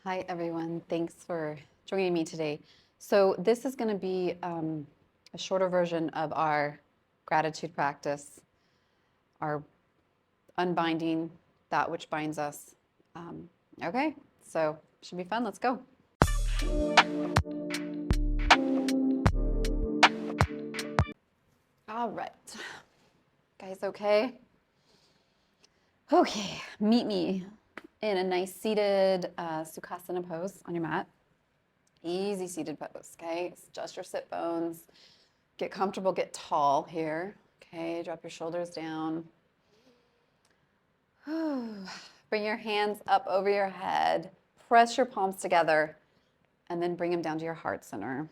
Hi, everyone. Thanks for joining me today. So this is going to be a shorter version of our gratitude practice, our unbinding that which binds us. Okay, so should be fun. Let's go. All right. Guys, okay? Okay, meet me in a nice seated sukasana pose on your mat. Easy seated pose, okay? Adjust your sit bones. Get comfortable, get tall here. Okay, drop your shoulders down. Bring your hands up over your head. Press your palms together and then bring them down to your heart center.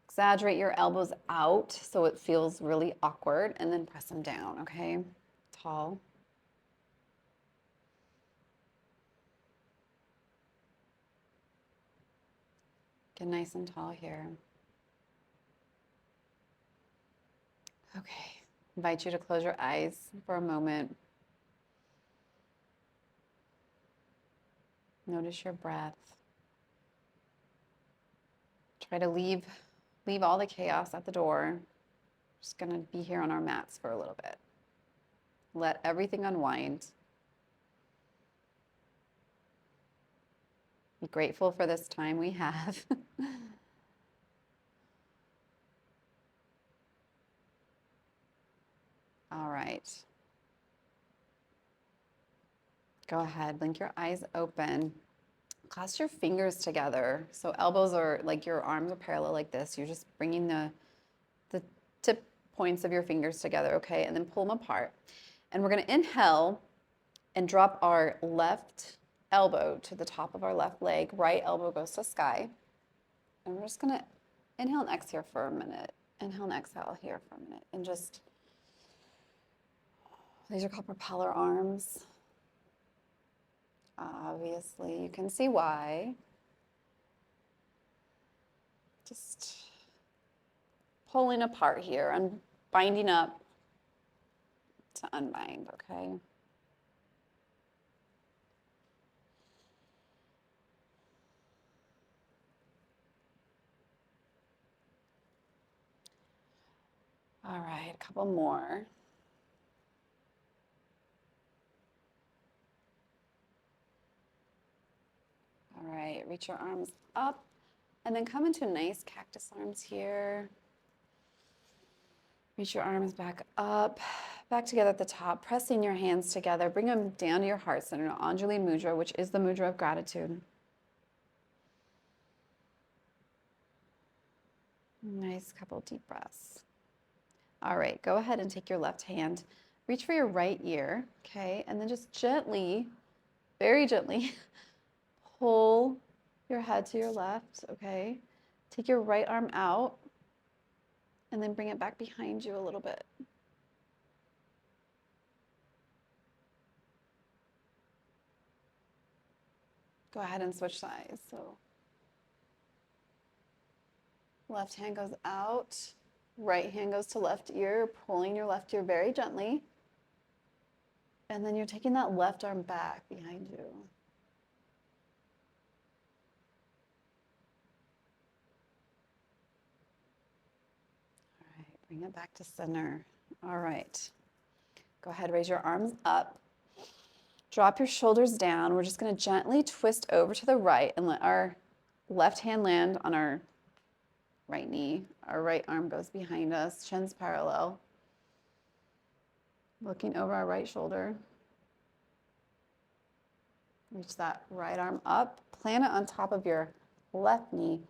Exaggerate your elbows out so it feels really awkward and then press them down, okay? Tall. Get nice and tall here. Okay, invite you to close your eyes for a moment. Notice your breath. Try to leave all the chaos at the door. Just gonna be here on our mats for a little bit. Let everything unwind. Be grateful for this time we have. All right. Go ahead, blink your eyes open. Clasp your fingers together. So elbows are like your arms are parallel like this. You're just bringing the tip points of your fingers together, okay? And then pull them apart. And we're gonna inhale and drop our left elbow to the top of our left leg. Right elbow goes to sky. And we're just gonna inhale and exhale for a minute. Inhale and exhale here for a minute. And just, these are called propeller arms. Obviously, you can see why. Just pulling apart here and binding up to unbind, okay? All right, a couple more. All right, reach your arms up and then come into nice cactus arms here. Reach your arms back up, back together at the top, pressing your hands together. Bring them down to your heart center, Anjali Mudra, which is the mudra of gratitude. Nice couple deep breaths. All right, go ahead and take your left hand, reach for your right ear, okay? And then just gently, very gently, pull your head to your left, okay? Take your right arm out and then bring it back behind you a little bit. Go ahead and switch sides. So left hand goes out, right hand goes to left ear, pulling your left ear very gently. And then you're taking that left arm back behind you. All right, bring it back to center. All right. Go ahead, raise your arms up. Drop your shoulders down. We're just going to gently twist over to the right and let our left hand land on our right knee. Our right arm goes behind us, chin's parallel. Looking over our right shoulder. Reach that right arm up. Plant it on top of your left knee.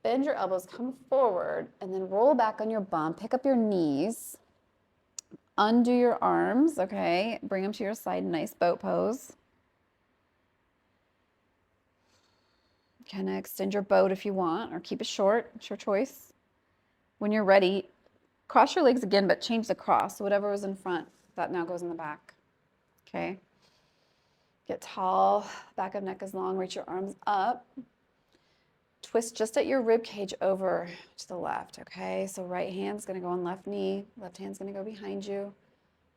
Bend your elbows, come forward, and then roll back on your bum. Pick up your knees. Undo your arms, okay? Bring them to your side, nice boat pose. Kind of extend your boat if you want, or keep it short, it's your choice. When you're ready, cross your legs again, but change the cross. So whatever was in front, that now goes in the back, okay? Get tall, back of neck is long, reach your arms up. Twist just at your rib cage over to the left, okay? So right hand's gonna go on left knee, left hand's gonna go behind you,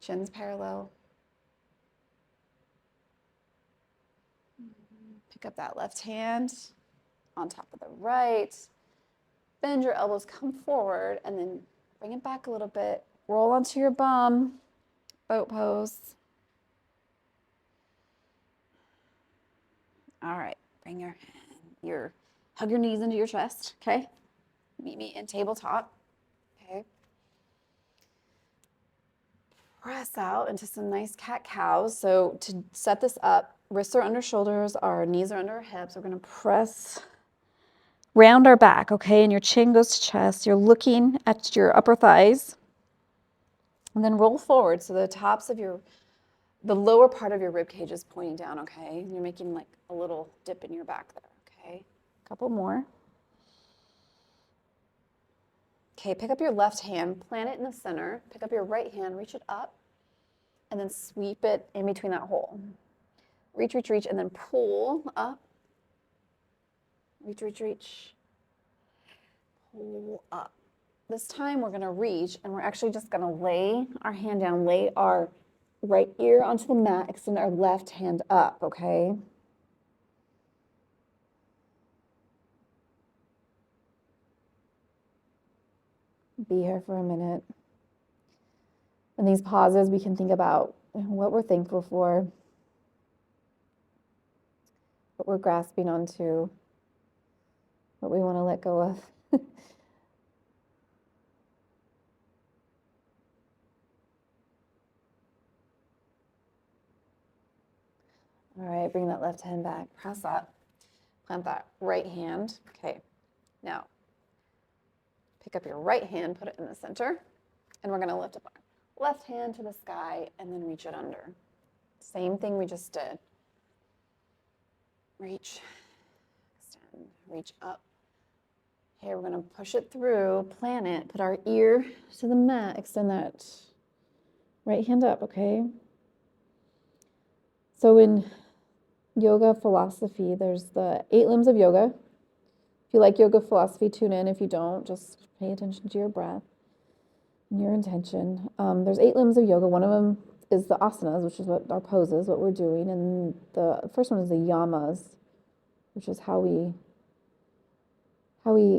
chin's parallel. Pick up that left hand on top of the right. Bend your elbows, come forward, and then bring it back a little bit. Roll onto your bum, boat pose. All right, bring hug your knees into your chest, okay? Meet me in tabletop, okay? Press out into some nice cat-cows. So to set this up, wrists are under shoulders, our knees are under our hips. We're gonna press round our back, okay? And your chin goes to chest. You're looking at your upper thighs. And then roll forward so the lower part of your rib cage is pointing down, okay? You're making like a little dip in your back there, okay? A couple more. Okay, pick up your left hand, plant it in the center. Pick up your right hand, reach it up, and then sweep it in between that hole. Reach, reach, reach, and then pull up. Reach, reach, reach. Pull up. This time we're gonna reach, and we're actually just gonna lay our hand down, lay our right ear onto the mat, extend our left hand up, okay? Be here for a minute. In these pauses, we can think about what we're thankful for, what we're grasping onto, what we want to let go of. All right, bring that left hand back, press up, plant that right hand. Okay, now pick up your right hand, put it in the center, and we're gonna lift up our left hand to the sky and then reach it under. Same thing we just did. Reach, extend, reach up. Okay, we're gonna push it through, plant it, put our ear to the mat, extend that right hand up, okay? So in yoga philosophy, there's the 8 limbs of yoga. If you like yoga philosophy, tune in. If you don't, just pay attention to your breath and your intention. There's 8 limbs of yoga. One of them is the asanas, which is what our poses, what we're doing. And the first one is the yamas, which is how we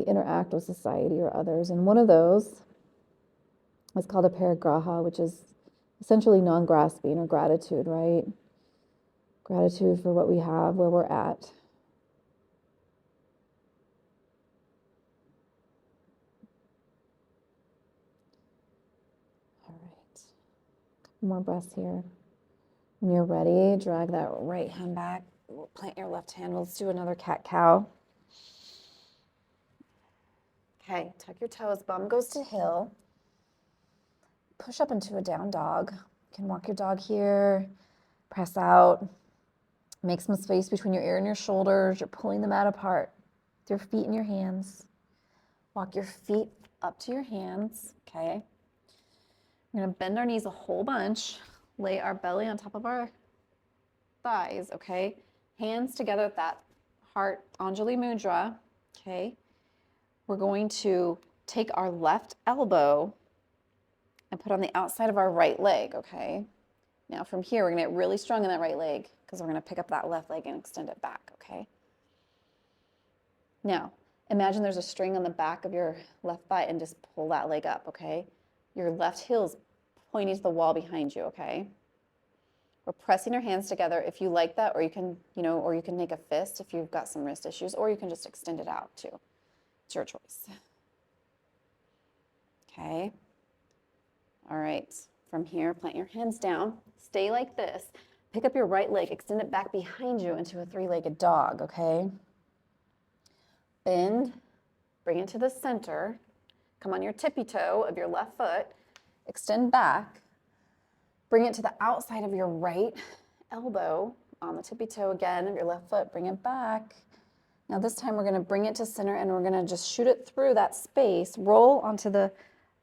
interact with society or others. And one of those is called Aparigrah, which is essentially non-grasping or gratitude, right? Gratitude for what we have, where we're at. All right. Couple more breaths here. When you're ready, drag that right hand back. Plant your left hand. Let's do another cat-cow. Okay, tuck your toes. Bum goes to heel. Push up into a down dog. You can walk your dog here. Press out. Make some space between your ear and your shoulders. You're pulling the mat apart with your feet and your hands. Walk your feet up to your hands, okay? We're gonna bend our knees a whole bunch. Lay our belly on top of our thighs, okay? Hands together at that heart, Anjali Mudra, okay? We're going to take our left elbow and put on the outside of our right leg, okay? Now from here, we're gonna get really strong in that right leg because we're gonna pick up that left leg and extend it back, okay? Now, imagine there's a string on the back of your left thigh and just pull that leg up, okay? Your left heel's pointing to the wall behind you, okay? We're pressing our hands together if you like that, or you can, or you can make a fist if you've got some wrist issues, or you can just extend it out too. It's your choice. Okay. All right. From here, plant your hands down. Stay like this. Pick up your right leg, extend it back behind you into a 3-legged dog, okay? Bend, bring it to the center. Come on your tippy toe of your left foot. Extend back. Bring it to the outside of your right elbow on the tippy toe again of your left foot. Bring it back. Now this time we're going to bring it to center and we're going to just shoot it through that space. Roll onto the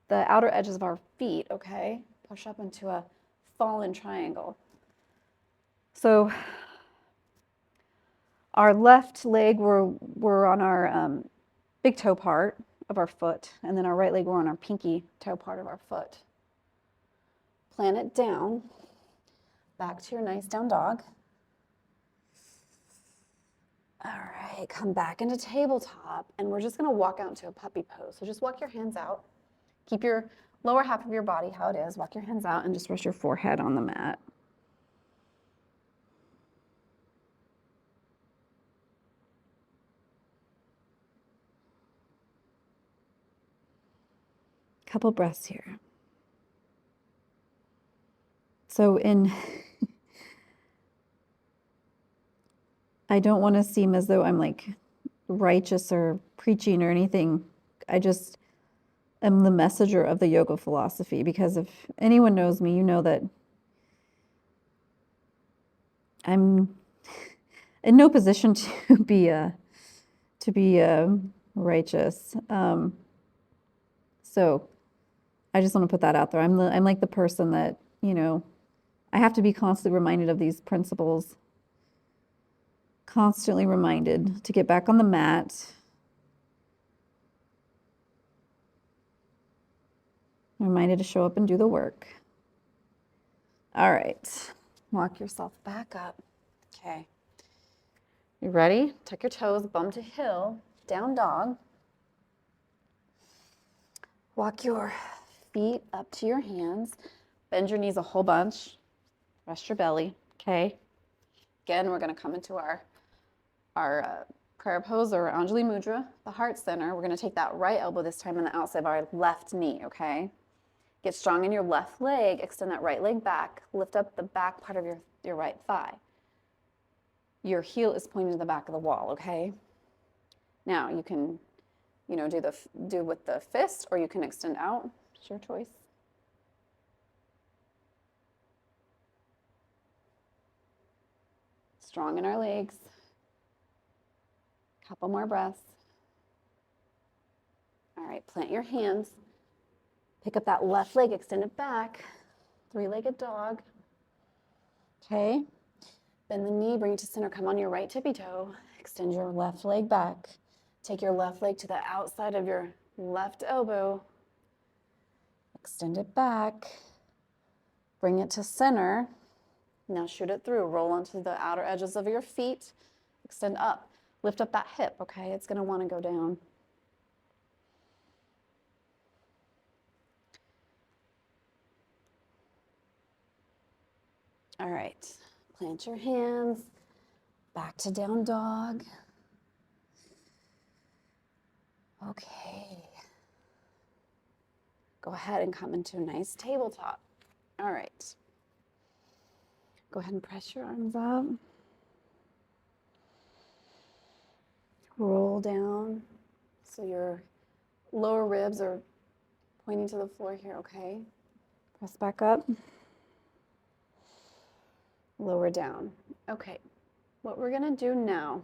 outer edges of our feet, okay? Push up into a fallen triangle. So our left leg, we're on our big toe part of our foot, and then our right leg, we're on our pinky toe part of our foot. Plant it down, back to your nice down dog. All right, come back into tabletop, and we're just gonna walk out into a puppy pose. So just walk your hands out. Keep your lower half of your body how it is. Walk your hands out and just rest your forehead on the mat. Couple breaths here. So I don't want to seem as though I'm like righteous or preaching or anything. I just am the messenger of the yoga philosophy, because if anyone knows me, you know that I'm in no position to be righteous. So I just want to put that out there. I'm like the person that, you know, I have to be constantly reminded of these principles. Constantly reminded to get back on the mat. Reminded to show up and do the work. All right. Walk yourself back up. Okay. You ready? Tuck your toes, bum to heel, down dog. Walk your feet up to your hands. Bend your knees a whole bunch. Rest your belly. Okay. Again, we're going to come into our prayer pose, or Anjali Mudra, the heart center. We're going to take that right elbow this time on the outside of our left knee, okay? Get strong in your left leg. Extend that right leg back. Lift up the back part of your right thigh. Your heel is pointing to the back of the wall, okay? Now, you can, you know, do with the fist, or you can extend out. It's your choice. Strong in our legs. Couple more breaths. All right, plant your hands. Pick up that left leg, extend it back. Three-legged dog. Okay. Bend the knee, bring it to center. Come on your right tippy toe. Extend your left leg back. Take your left leg to the outside of your left elbow. Extend it back. Bring it to center. Now shoot it through. Roll onto the outer edges of your feet. Extend up. Lift up that hip, okay? It's going to want to go down. All right. Plant your hands. Back to down dog. Okay. Go ahead and come into a nice tabletop. All right. Go ahead and press your arms up. Roll down so your lower ribs are pointing to the floor here, okay? Press back up. Lower down. Okay. What we're going to do now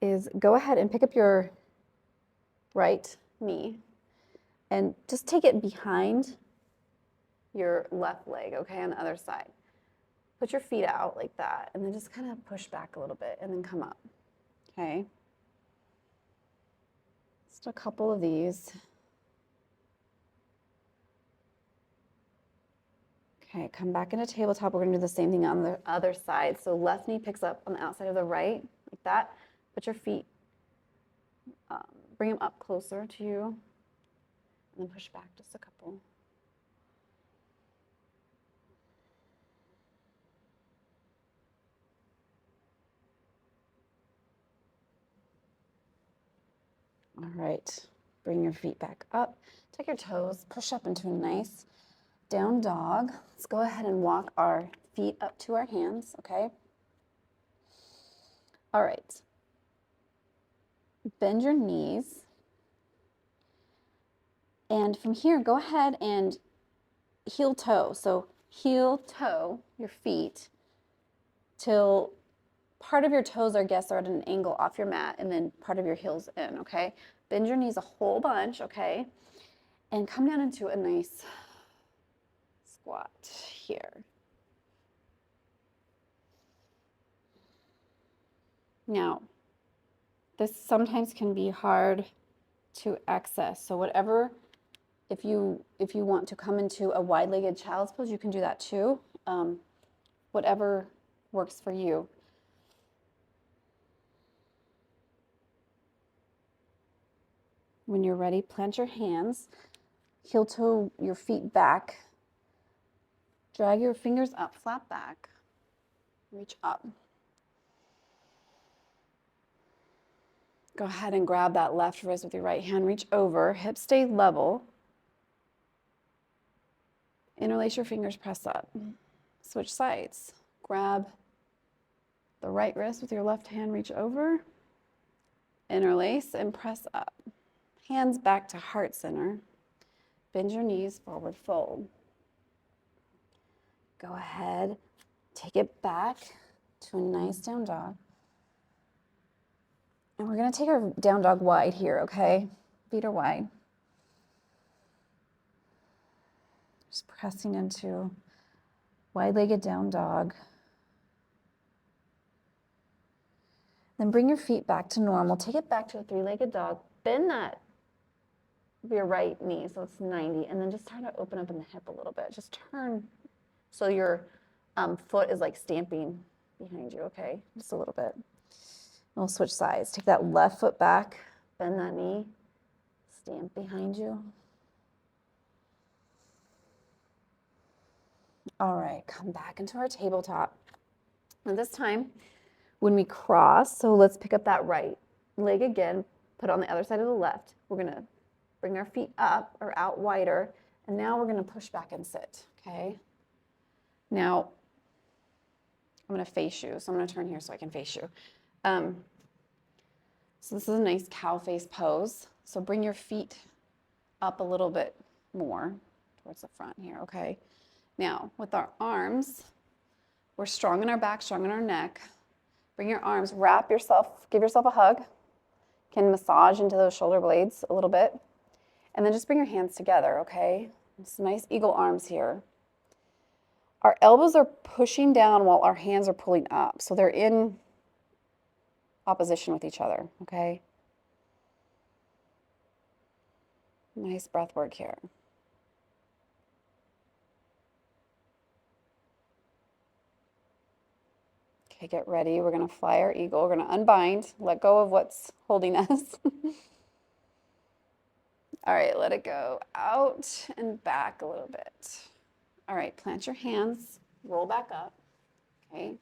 is go ahead and pick up your right knee and just take it behind your left leg, okay, on the other side. Put your feet out like that, and then just kind of push back a little bit and then come up, okay? Just a couple of these. Okay, come back into tabletop. We're gonna do the same thing on the other side. So left knee picks up on the outside of the right, like that. Put your feet, bring them up closer to you, and then push back just a couple. All right, bring your feet back up. Take your toes, push up into a nice down dog. Let's go ahead and walk our feet up to our hands, okay? All right. Bend your knees. And from here, go ahead and heel toe. So heel toe your feet till part of your toes, I guess, are at an angle off your mat, and then part of your heels in, okay? Bend your knees a whole bunch, okay? And come down into a nice squat here. Now, this sometimes can be hard to access. So whatever, if you want to come into a wide-legged child's pose, you can do that too. Whatever works for you. When you're ready, plant your hands, heel toe your feet back. Drag your fingers up, flat back. Reach up. Go ahead and grab that left wrist with your right hand. Reach over, hips stay level. Interlace your fingers, press up. Switch sides. Grab the right wrist with your left hand, reach over. Interlace and press up. Hands back to heart center. Bend your knees, forward fold. Go ahead, take it back to a nice down dog. And we're gonna take our down dog wide here, okay? Feet are wide. Just pressing into wide-legged down dog. Then bring your feet back to normal. Take it back to a three-legged dog. Bend that of your right knee, so it's 90, and then just try to open up in the hip a little bit. Just turn so your foot is like stamping behind you, okay? Just a little bit. And we'll switch sides. Take that left foot back, bend that knee, stamp behind you. All right, come back into our tabletop. And this time, when we cross, so let's pick up that right leg again, put it on the other side of the left. We're gonna bring our feet up or out wider, and now we're gonna push back and sit, okay? Now, I'm gonna face you, so I'm gonna turn here so I can face you. So this is a nice cow face pose. So bring your feet up a little bit more towards the front here, okay? Now, with our arms, we're strong in our back, strong in our neck. Bring your arms, wrap yourself, give yourself a hug. Can massage into those shoulder blades a little bit. And then just bring your hands together, okay? Some nice eagle arms here. Our elbows are pushing down while our hands are pulling up. So they're in opposition with each other, okay? Nice breath work here. Okay, get ready. We're gonna fly our eagle. We're gonna unbind, let go of what's holding us. All right, let it go out and back a little bit. All right, plant your hands, roll back up, okay?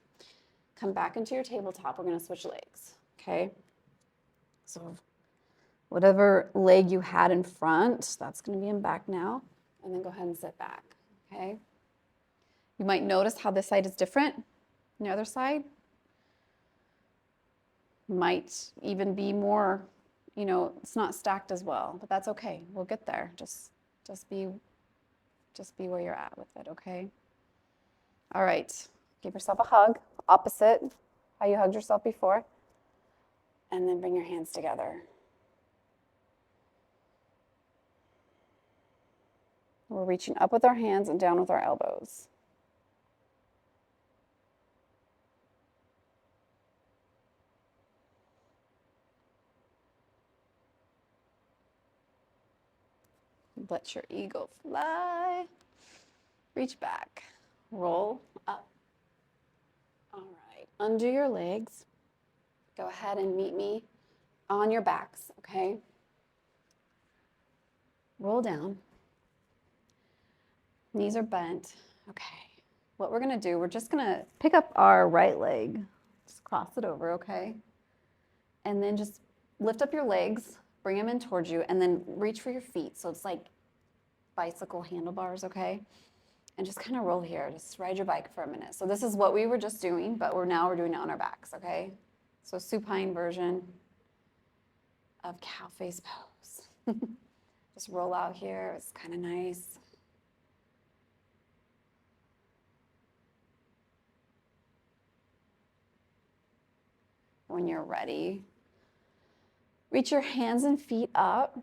Come back into your tabletop. We're gonna switch legs, okay? So whatever leg you had in front, that's gonna be in back now. And then go ahead and sit back, okay? You might notice how this side is different than the other side. Might even be more, you know, it's not stacked as well, but that's okay. We'll get there. Just be where you're at with it, okay? All right, give yourself a hug, opposite how you hugged yourself before. And then bring your hands together. We're reaching up with our hands and down with our elbows. Let your eagle fly. Reach back, roll up. All right, undo your legs. Go ahead and meet me on your backs, okay? Roll down. Knees are bent. Okay. What we're gonna do, we're just gonna pick up our right leg. Just cross it over, okay? And then just lift up your legs, bring them in towards you, and then reach for your feet. So it's like bicycle handlebars, okay? And just kind of roll here. Just ride your bike for a minute. So this is what we were just doing, but we're doing it on our backs, okay? So supine version of cow face pose. Just roll out here. It's kind of nice. When you're ready, reach your hands and feet up.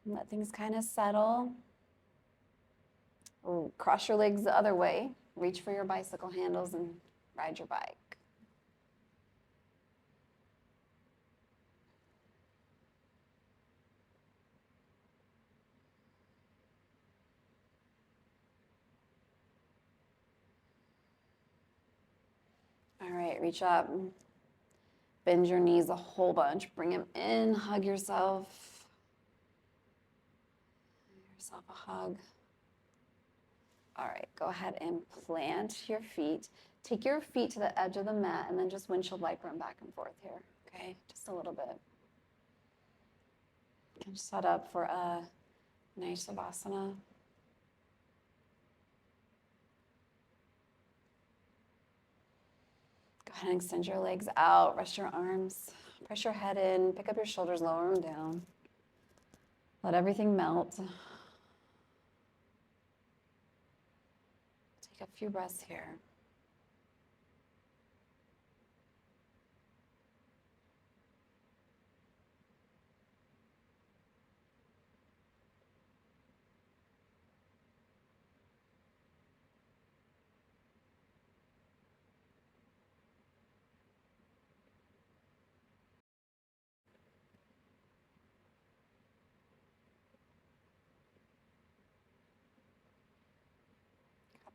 Let things kind of settle. Or cross your legs the other way. Reach for your bicycle handles and ride your bike. All right, reach up. Bend your knees a whole bunch. Bring them in, hug yourself. yourself a hug. All right, go ahead and plant your feet. Take your feet to the edge of the mat and then just windshield wiper them back and forth here, okay? Just a little bit. And set up for a nice sukasana. Go ahead and extend your legs out, rest your arms, press your head in, pick up your shoulders, lower them down. Let everything melt. Take a few breaths here.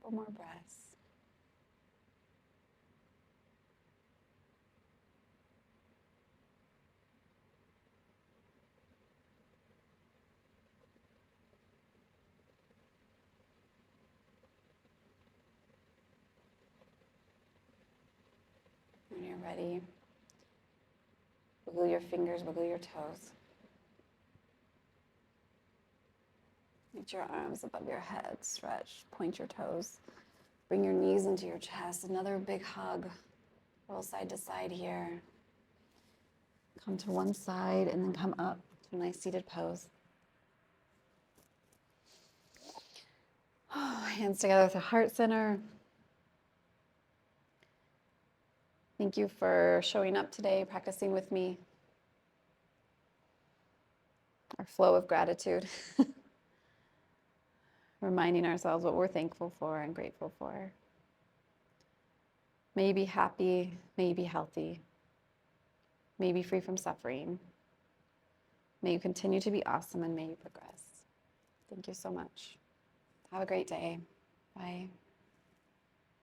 Couple more breaths. When you're ready, wiggle your fingers, wiggle your toes. Reach your arms above your head, stretch, point your toes. Bring your knees into your chest. Another big hug. Roll side to side here. Come to one side and then come up to a nice seated pose. Oh, hands together at the heart center. Thank you for showing up today, practicing with me. Our flow of gratitude. Reminding ourselves what we're thankful for and grateful for. May you be happy, may you be healthy, may you be free from suffering. May you continue to be awesome and may you progress. Thank you so much. Have a great day. Bye.